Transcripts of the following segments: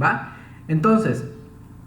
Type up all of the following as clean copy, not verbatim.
¿va? Entonces,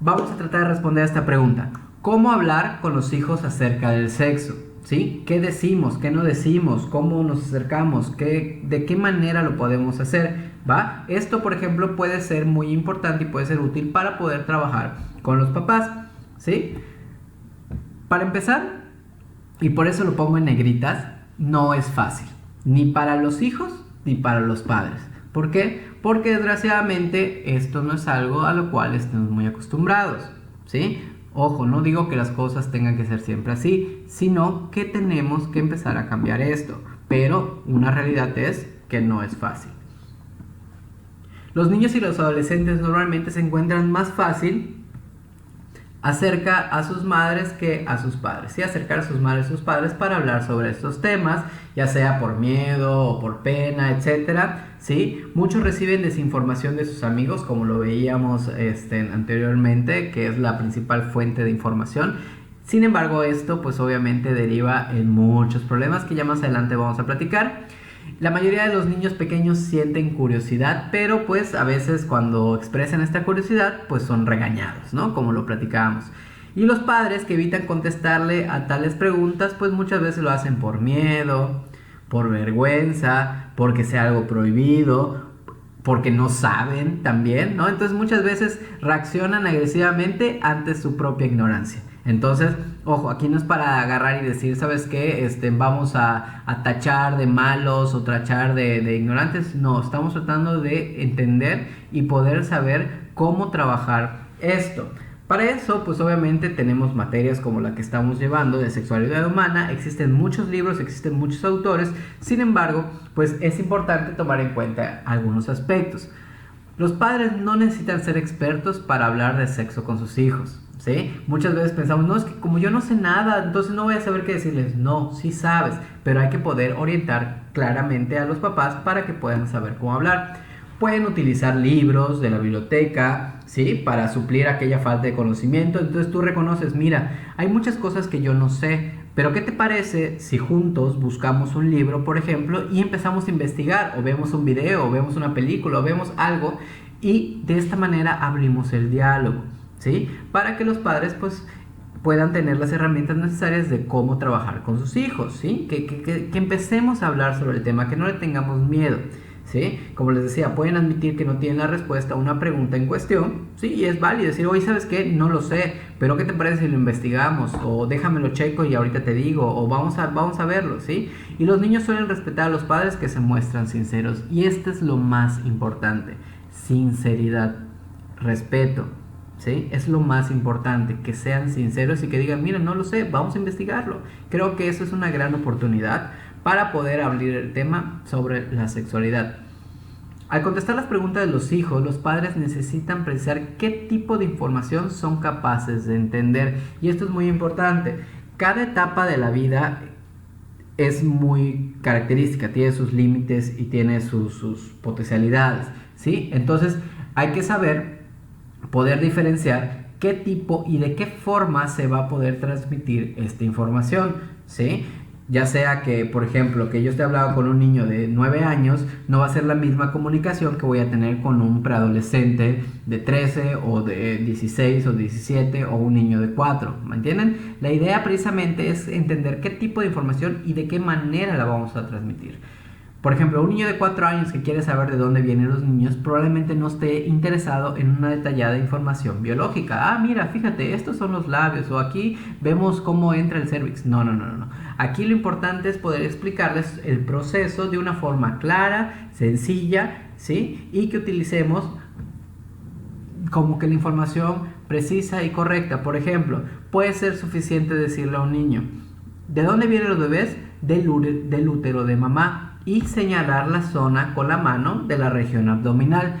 vamos a tratar de responder a esta pregunta. ¿Cómo hablar con los hijos acerca del sexo? ¿Sí? ¿Qué decimos? ¿Qué no decimos? ¿Cómo nos acercamos? ¿De qué manera lo podemos hacer? ¿Va? Esto, por ejemplo, puede ser muy importante y puede ser útil para poder trabajar con los papás, ¿sí? Para empezar, y por eso lo pongo en negritas, no es fácil, ni para los hijos ni para los padres. ¿Por qué? Porque desgraciadamente esto no es algo a lo cual estemos muy acostumbrados, ¿sí? Ojo, no digo que las cosas tengan que ser siempre así, sino que tenemos que empezar a cambiar esto. Pero una realidad es que no es fácil. Los niños y los adolescentes normalmente se encuentran más fácil acerca a sus madres que a sus padres, ¿sí? Acercar a sus madres y sus padres para hablar sobre estos temas, ya sea por miedo o por pena, etcétera, ¿sí? Muchos reciben desinformación de sus amigos, como lo veíamos anteriormente, que es la principal fuente de información. Sin embargo, esto pues obviamente deriva en muchos problemas que ya más adelante vamos a platicar. La mayoría de los niños pequeños sienten curiosidad, pero pues a veces cuando expresan esta curiosidad pues son regañados, ¿no? Como lo platicábamos. Y los padres que evitan contestarle a tales preguntas pues muchas veces lo hacen por miedo, por vergüenza, porque sea algo prohibido, porque no saben también, ¿no? Entonces muchas veces reaccionan agresivamente ante su propia ignorancia. Entonces, ojo, aquí no es para agarrar y decir, ¿sabes qué? Vamos a tachar de malos o tachar de ignorantes. No, estamos tratando de entender y poder saber cómo trabajar esto. Para eso, pues obviamente tenemos materias como la que estamos llevando de sexualidad humana, existen muchos libros, existen muchos autores, sin embargo, pues es importante tomar en cuenta algunos aspectos. Los padres no necesitan ser expertos para hablar de sexo con sus hijos, ¿sí? Muchas veces pensamos, no, es que como yo no sé nada, entonces no voy a saber qué decirles. No, sí sabes, pero hay que poder orientar claramente a los papás para que puedan saber cómo hablar. Pueden utilizar libros de la biblioteca, ¿sí? Para suplir aquella falta de conocimiento. Entonces tú reconoces, mira, hay muchas cosas que yo no sé, pero ¿qué te parece si juntos buscamos un libro, por ejemplo, y empezamos a investigar, o vemos un video, o vemos una película, o vemos algo, y de esta manera abrimos el diálogo, ¿sí? Para que los padres, pues, puedan tener las herramientas necesarias de cómo trabajar con sus hijos, ¿sí? Que empecemos a hablar sobre el tema, que no le tengamos miedo, ¿sí? Como les decía, pueden admitir que no tienen la respuesta a una pregunta en cuestión, ¿sí? Y es válido decir, oye, ¿sabes qué? No lo sé, pero ¿qué te parece si lo investigamos? O déjamelo checo y ahorita te digo, o vamos a verlo, ¿sí? Y los niños suelen respetar a los padres que se muestran sinceros, y este es lo más importante, sinceridad, respeto, ¿sí? Es lo más importante, que sean sinceros y que digan, mira, no lo sé, vamos a investigarlo. Creo que eso es una gran oportunidad para poder abrir el tema sobre la sexualidad. Al contestar las preguntas de los hijos, los padres necesitan precisar qué tipo de información son capaces de entender. Y esto es muy importante. Cada etapa de la vida es muy característica, tiene sus límites y tiene sus potencialidades, ¿sí? Entonces hay que saber, poder diferenciar qué tipo y de qué forma se va a poder transmitir esta información, ¿sí? Ya sea que, por ejemplo, que yo esté hablando con un niño de 9 años, no va a ser la misma comunicación que voy a tener con un preadolescente de 13 o de 16 o 17 o un niño de 4, ¿me entienden? La idea precisamente es entender qué tipo de información y de qué manera la vamos a transmitir. Por ejemplo, un niño de 4 años que quiere saber de dónde vienen los niños probablemente no esté interesado en una detallada información biológica. Ah, mira, fíjate, estos son los labios, o aquí vemos cómo entra el cervix. No. Aquí lo importante es poder explicarles el proceso de una forma clara, sencilla, ¿sí? Y que utilicemos como que la información precisa y correcta. Por ejemplo, puede ser suficiente decirle a un niño, ¿de dónde vienen los bebés? Del útero de mamá. Y señalar la zona con la mano de la región abdominal.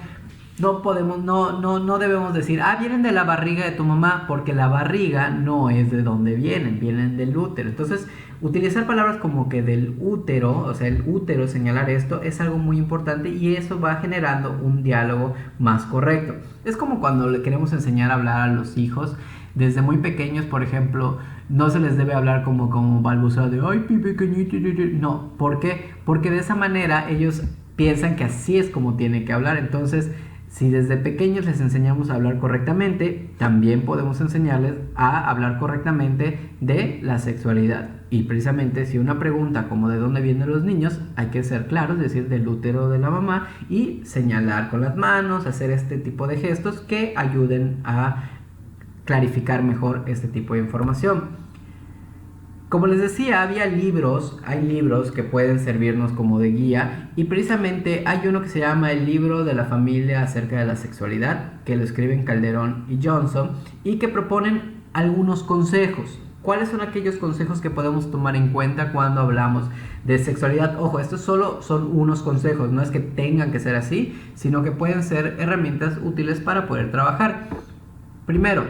No debemos decir, vienen de la barriga de tu mamá, porque la barriga no es de donde vienen del útero. Entonces, utilizar palabras como que del útero, o sea, el útero, señalar esto, es algo muy importante y eso va generando un diálogo más correcto. Es como cuando le queremos enseñar a hablar a los hijos. Desde muy pequeños, por ejemplo, no se les debe hablar como balbuceado de ¡ay, pequeñito! No, ¿por qué? Porque de esa manera ellos piensan que así es como tienen que hablar. Entonces, Si desde pequeños les enseñamos a hablar correctamente, también podemos enseñarles a hablar correctamente de la sexualidad. Y precisamente si una pregunta como de dónde vienen los niños, hay que ser claros, es decir, del útero de la mamá, y señalar con las manos, hacer este tipo de gestos que ayuden a clarificar mejor este tipo de información. Como les decía, hay libros que pueden servirnos como de guía, y precisamente hay uno que se llama El libro de la familia acerca de la sexualidad, que lo escriben Calderón y Johnson, y que proponen algunos consejos. ¿Cuáles son aquellos consejos que podemos tomar en cuenta cuando hablamos de sexualidad? Ojo, estos solo son unos consejos, no es que tengan que ser así, sino que pueden ser herramientas útiles para poder trabajar. Primero,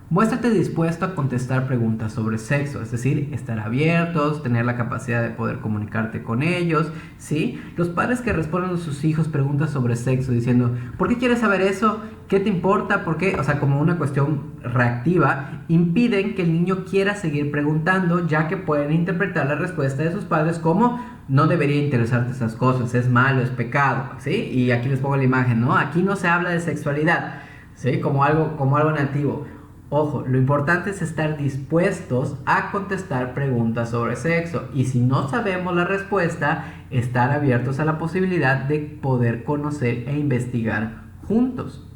muéstrate dispuesto a contestar preguntas sobre sexo, es decir, estar abiertos, tener la capacidad de poder comunicarte con ellos, ¿sí? Los padres que responden a sus hijos preguntas sobre sexo diciendo, ¿por qué quieres saber eso? ¿Qué te importa? ¿Por qué? O sea, como una cuestión reactiva, impiden que el niño quiera seguir preguntando, ya que pueden interpretar la respuesta de sus padres como no debería interesarte esas cosas, es malo, es pecado, ¿sí? Y aquí les pongo la imagen, ¿no? Aquí no se habla de sexualidad, ¿sí? Como algo nativo. Ojo, lo importante es estar dispuestos a contestar preguntas sobre sexo, y si no sabemos la respuesta, estar abiertos a la posibilidad de poder conocer e investigar juntos.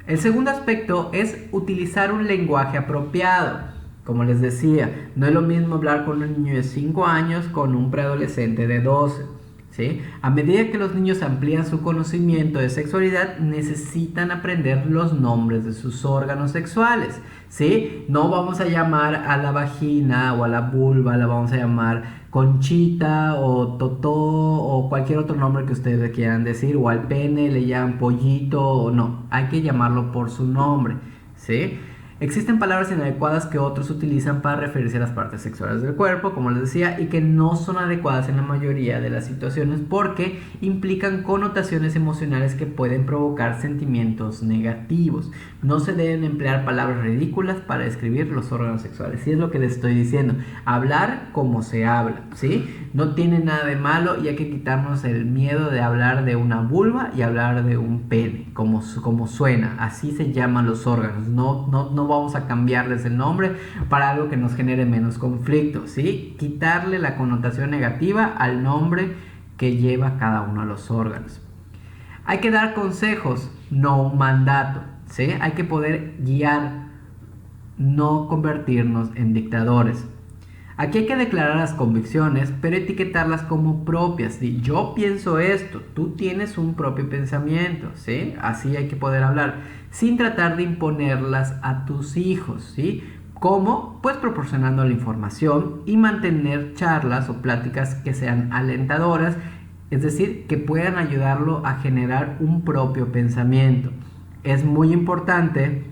El segundo aspecto es utilizar un lenguaje apropiado. Como les decía, no es lo mismo hablar con un niño de 5 años con un preadolescente de 12. ¿Sí? A medida que los niños amplían su conocimiento de sexualidad, necesitan aprender los nombres de sus órganos sexuales, ¿sí? No vamos a llamar a la vagina o a la vulva, la vamos a llamar conchita o totó o cualquier otro nombre que ustedes le quieran decir, o al pene le llaman pollito, o no, hay que llamarlo por su nombre, ¿sí? Existen palabras inadecuadas que otros utilizan para referirse a las partes sexuales del cuerpo, como les decía, y que no son adecuadas en la mayoría de las situaciones porque implican connotaciones emocionales que pueden provocar sentimientos negativos. No se deben emplear palabras ridículas para describir los órganos sexuales. Y es lo que les estoy diciendo. Hablar como se habla, ¿sí? No tiene nada de malo, y hay que quitarnos el miedo de hablar de una vulva y hablar de un pene, como suena. Así se llaman los órganos. No vamos a cambiarles el nombre para algo que nos genere menos conflicto, ¿sí? Quitarle la connotación negativa al nombre que lleva cada uno de los órganos. Hay que dar consejos, no un mandato, ¿sí? Hay que poder guiar, no convertirnos en dictadores. Aquí hay que declarar las convicciones, pero etiquetarlas como propias. ¿Sí? Yo pienso esto, tú tienes un propio pensamiento, ¿sí? Así hay que poder hablar, sin tratar de imponerlas a tus hijos, ¿sí? ¿Cómo? Pues proporcionando la información y mantener charlas o pláticas que sean alentadoras, es decir, que puedan ayudarlo a generar un propio pensamiento. Es muy importante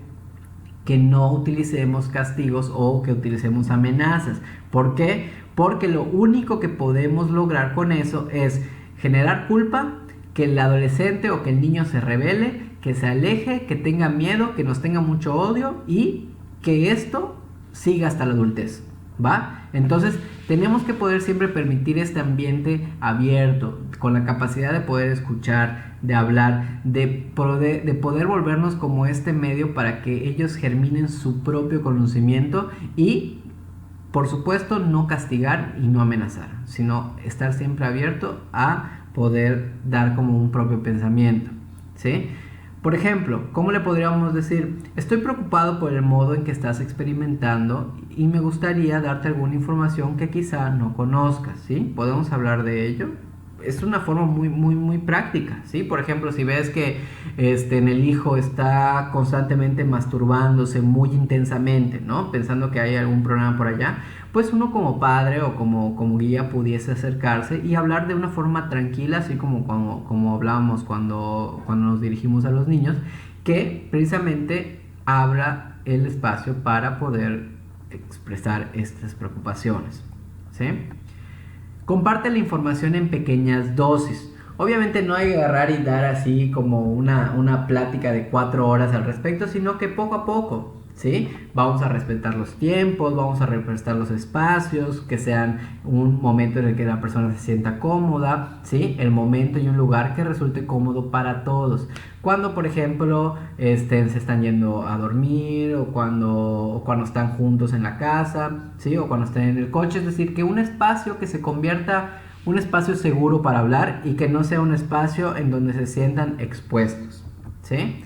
que no utilicemos castigos o que utilicemos amenazas. ¿Por qué? Porque lo único que podemos lograr con eso es generar culpa, que el adolescente o que el niño se rebele, que se aleje, que tenga miedo, que nos tenga mucho odio, y que esto siga hasta la adultez, ¿va? Entonces tenemos que poder siempre permitir este ambiente abierto, con la capacidad de poder escuchar, de hablar, de poder volvernos como este medio para que ellos germinen su propio conocimiento, y por supuesto no castigar y no amenazar, sino estar siempre abierto a poder dar como un propio pensamiento, ¿sí? Por ejemplo, ¿cómo le podríamos decir? Estoy preocupado por el modo en que estás experimentando y me gustaría darte alguna información que quizá no conozcas, ¿sí? ¿Podemos hablar de ello? Es una forma muy práctica, ¿sí? Por ejemplo, si ves que en el hijo está constantemente masturbándose muy intensamente, ¿no? Pensando que hay algún problema por allá, pues uno como padre o como guía pudiese acercarse y hablar de una forma tranquila, así como hablábamos cuando nos dirigimos a los niños, que precisamente abra el espacio para poder expresar estas preocupaciones, ¿sí? Comparte la información en pequeñas dosis. Obviamente no hay que agarrar y dar así como una plática de 4 horas al respecto, sino que poco a poco, ¿sí? Vamos a respetar los tiempos, vamos a respetar los espacios, que sean un momento en el que la persona se sienta cómoda, ¿sí? El momento y un lugar que resulte cómodo para todos. Cuando, por ejemplo, se están yendo a dormir o cuando están juntos en la casa, ¿sí? O cuando están en el coche, es decir, que un espacio que se convierta un espacio seguro para hablar y que no sea un espacio en donde se sientan expuestos, ¿sí?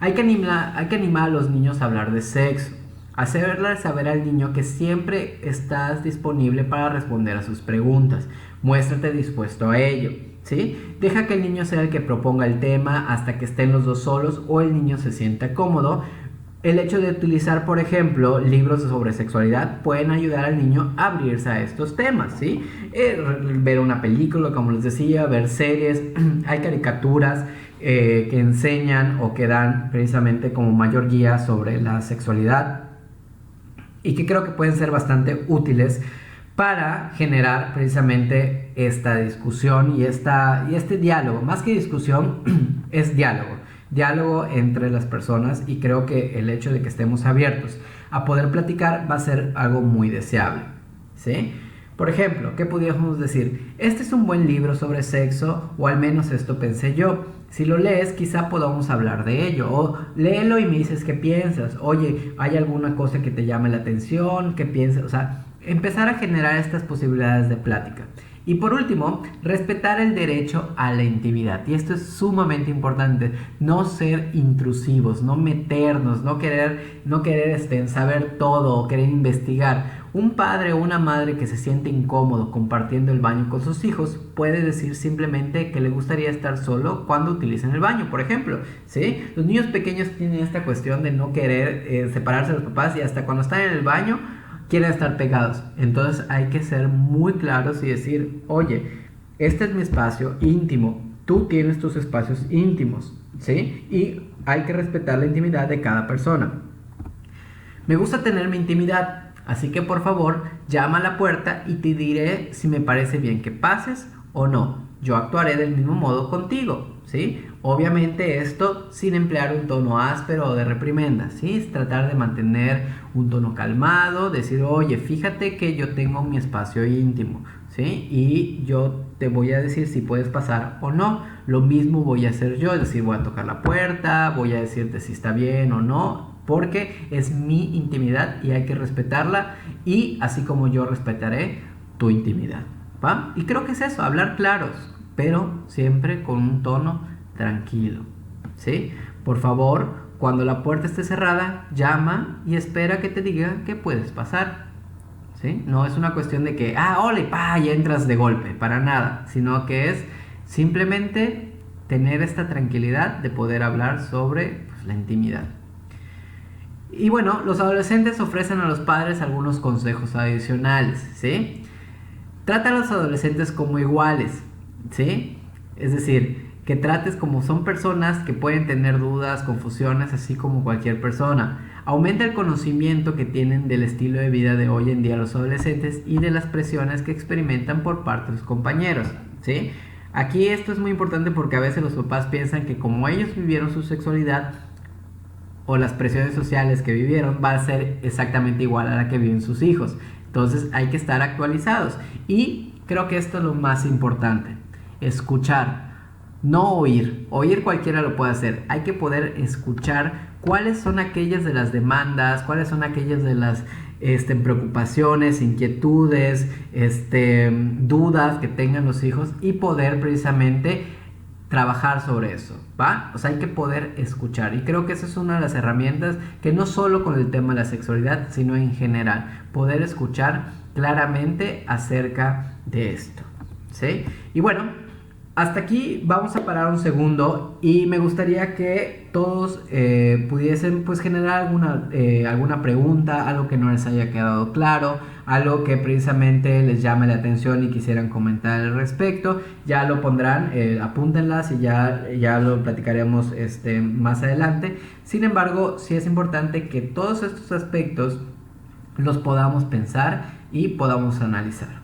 Hay que animar a los niños a hablar de sexo, hacerle saber al niño que siempre estás disponible para responder a sus preguntas, muéstrate dispuesto a ello, ¿sí? Deja que el niño sea el que proponga el tema hasta que estén los dos solos o el niño se sienta cómodo. El hecho de utilizar, por ejemplo, libros sobre sexualidad pueden ayudar al niño a abrirse a estos temas, ¿sí? Ver una película, como les decía, ver series, hay caricaturas que enseñan o que dan precisamente como mayor guía sobre la sexualidad y que creo que pueden ser bastante útiles para generar precisamente esta discusión y este diálogo. Más que discusión, es diálogo entre las personas, y creo que el hecho de que estemos abiertos a poder platicar va a ser algo muy deseable, ¿sí? Por ejemplo, ¿qué pudiéramos decir? Este es un buen libro sobre sexo, o al menos esto pensé yo. Si lo lees, quizá podamos hablar de ello. O léelo y me dices qué piensas. Oye, ¿hay alguna cosa que te llame la atención? ¿Qué piensas? O sea, empezar a generar estas posibilidades de plática. Y por último, respetar el derecho a la intimidad. Y esto es sumamente importante. No ser intrusivos, no meternos, no querer saber todo o querer investigar. Un padre o una madre que se siente incómodo compartiendo el baño con sus hijos puede decir simplemente que le gustaría estar solo cuando utilicen el baño, por ejemplo, ¿sí? Los niños pequeños tienen esta cuestión de no querer separarse de los papás, y hasta cuando están en el baño quieren estar pegados. Entonces hay que ser muy claros y decir, oye, este es mi espacio íntimo, tú tienes tus espacios íntimos, ¿sí? Y hay que respetar la intimidad de cada persona. Me gusta tener mi intimidad, así que por favor llama a la puerta y te diré si me parece bien que pases o no. Yo actuaré del mismo modo contigo, ¿sí? Obviamente esto sin emplear un tono áspero o de reprimenda, ¿sí? Es tratar de mantener un tono calmado, decir, oye, fíjate que yo tengo mi espacio íntimo, ¿sí? Y yo te voy a decir si puedes pasar o no. Lo mismo voy a hacer yo, es decir, voy a tocar la puerta, voy a decirte si está bien o no, porque es mi intimidad y hay que respetarla, y así como yo respetaré tu intimidad, ¿va? Y creo que es eso, hablar claros, pero siempre con un tono tranquilo, ¿sí? Por favor, cuando la puerta esté cerrada, llama y espera que te diga que puedes pasar, ¿sí? No es una cuestión de que, ole, y entras de golpe, para nada, sino que es simplemente tener esta tranquilidad de poder hablar sobre la intimidad. Y bueno, los adolescentes ofrecen a los padres algunos consejos adicionales, ¿sí? Trata a los adolescentes como iguales, ¿sí? Es decir, que trates como son personas que pueden tener dudas, confusiones, así como cualquier persona. Aumenta el conocimiento que tienen del estilo de vida de hoy en día los adolescentes y de las presiones que experimentan por parte de sus compañeros, ¿sí? Aquí esto es muy importante porque a veces los papás piensan que como ellos vivieron su sexualidad o las presiones sociales que vivieron, va a ser exactamente igual a la que viven sus hijos. Entonces hay que estar actualizados. Y creo que esto es lo más importante: escuchar, no oír. Oír cualquiera lo puede hacer. Hay que poder escuchar cuáles son aquellas de las demandas, cuáles son aquellas de las preocupaciones, inquietudes, dudas que tengan los hijos, y poder precisamente trabajar sobre eso, ¿va? O sea, hay que poder escuchar, y creo que esa es una de las herramientas que no solo con el tema de la sexualidad, sino en general, poder escuchar claramente acerca de esto, ¿sí? Y bueno, hasta aquí vamos a parar un segundo, y me gustaría que todos pudiesen pues generar alguna pregunta, algo que no les haya quedado claro, algo que precisamente les llame la atención y quisieran comentar al respecto. Ya lo pondrán, apúntenlas, y ya lo platicaremos más adelante. Sin embargo, sí es importante que todos estos aspectos los podamos pensar y podamos analizar.